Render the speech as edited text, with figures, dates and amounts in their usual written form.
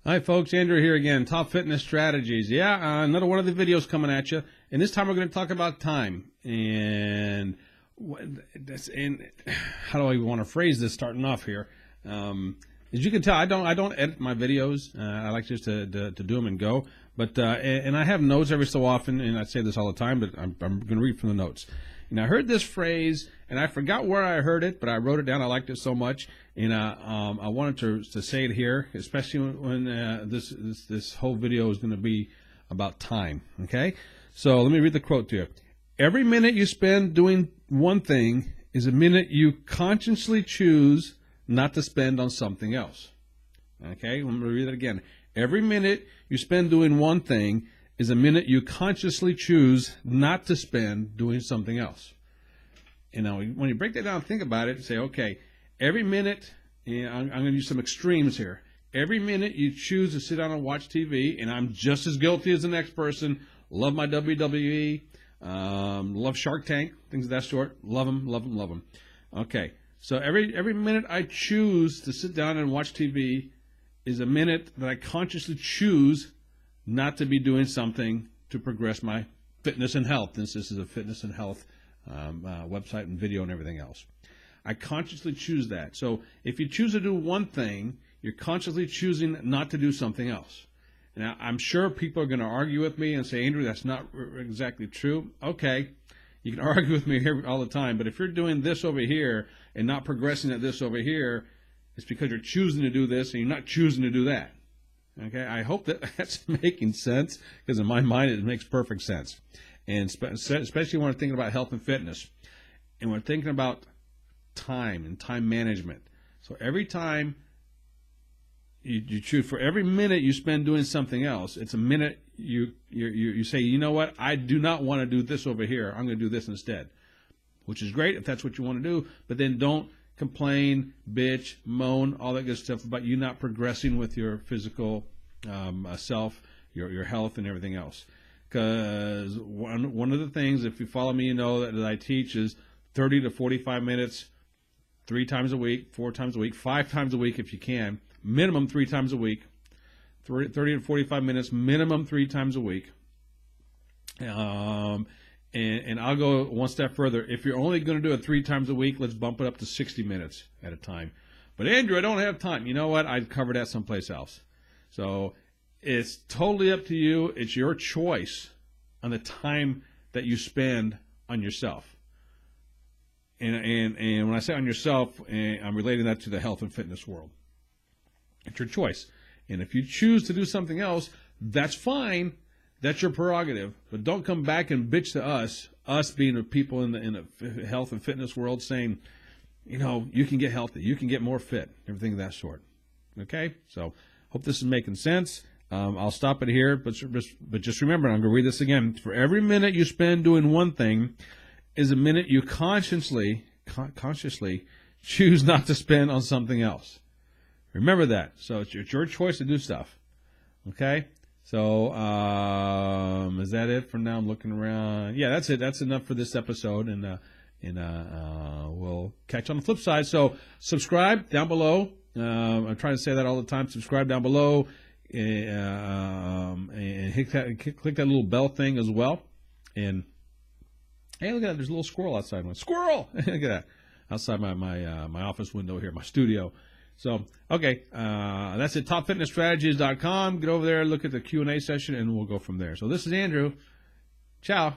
Hi folks, Andrew here again, Top Fitness Strategies. Yeah, another one of the videos coming at you. And this time we're going to talk about time. And how do I want to phrase this starting off here? As you can tell, I don't edit my videos. I like just to do them and go. But and I have notes every so often, and I say this all the time, but I'm going to read from the notes. And I heard this phrase, and I forgot where I heard it, but I wrote it down. I liked it so much, and I wanted to say it here, especially when this whole video is going to be about time. Okay, so let me read the quote to you. Every minute you spend doing one thing is a minute you consciously choose not to spend on something else. Okay, let me read it again. Every minute you spend doing one thing is a minute you consciously choose not to spend doing something else. You know, when you break that down, think about it, say, okay, every minute, I'm going to use some extremes here. Every minute you choose to sit down and watch TV, and I'm just as guilty as the next person, love my WWE, love Shark Tank, things of that sort, love them, love them, love them. Okay, so every minute I choose to sit down and watch TV is a minute that I consciously choose not to be doing something to progress my fitness and health. This is a fitness and health website and video and everything else. I consciously choose that. So if you choose to do one thing, you're consciously choosing not to do something else. Now, I'm sure people are going to argue with me and say, Andrew, that's not exactly true. Okay, you can argue with me here all the time, but if you're doing this over here and not progressing at this over here, it's because you're choosing to do this and you're not choosing to do that. Okay, I hope that that's making sense, because in my mind it makes perfect sense. And especially when we're thinking about health and fitness, and we're thinking about time and time management. So every time you choose, for every minute you spend doing something else, it's a minute you say, you know what, I do not want to do this over here. I'm going to do this instead, which is great if that's what you want to do. But then don't complain, bitch, moan, all that good stuff about you not progressing with your physical self, your health, and everything else. Because one of the things, if you follow me, you know that I teach is 30 to 45 minutes, 3 times a week, 4 times a week, 5 times a week if you can, minimum 3 times a week, 30 to 45 minutes, minimum 3 times a week. And I'll go one step further. If you're only going to do it 3 times a week, let's bump it up to 60 minutes at a time. But Andrew, I don't have time. You know what? I'd cover that someplace else. So it's totally up to you. It's your choice on the time that you spend on yourself. And when I say on yourself, I'm relating that to the health and fitness world. It's your choice. And if you choose to do something else, that's fine. That's your prerogative, but don't come back and bitch to us being the people in the health and fitness world, saying, you know, you can get healthy, you can get more fit, everything of that sort. Okay, so hope this is making sense. I'll stop it here, but just remember, I'm going to read this again. For every minute you spend doing one thing is a minute you consciously choose not to spend on something else. Remember that. So it's your choice to do stuff. Okay. So, is that it for now? I'm looking around. Yeah, that's it. That's enough for this episode, and we'll catch you on the flip side. So, subscribe down below. I'm trying to say that all the time. Subscribe down below, and click that little bell thing as well. And hey, look at that! There's a little squirrel outside. Squirrel! Look at that! Outside my office window here, my studio. So, okay, that's it, topfitnessstrategies.com. Get over there, look at the Q&A session, and we'll go from there. So this is Andrew. Ciao.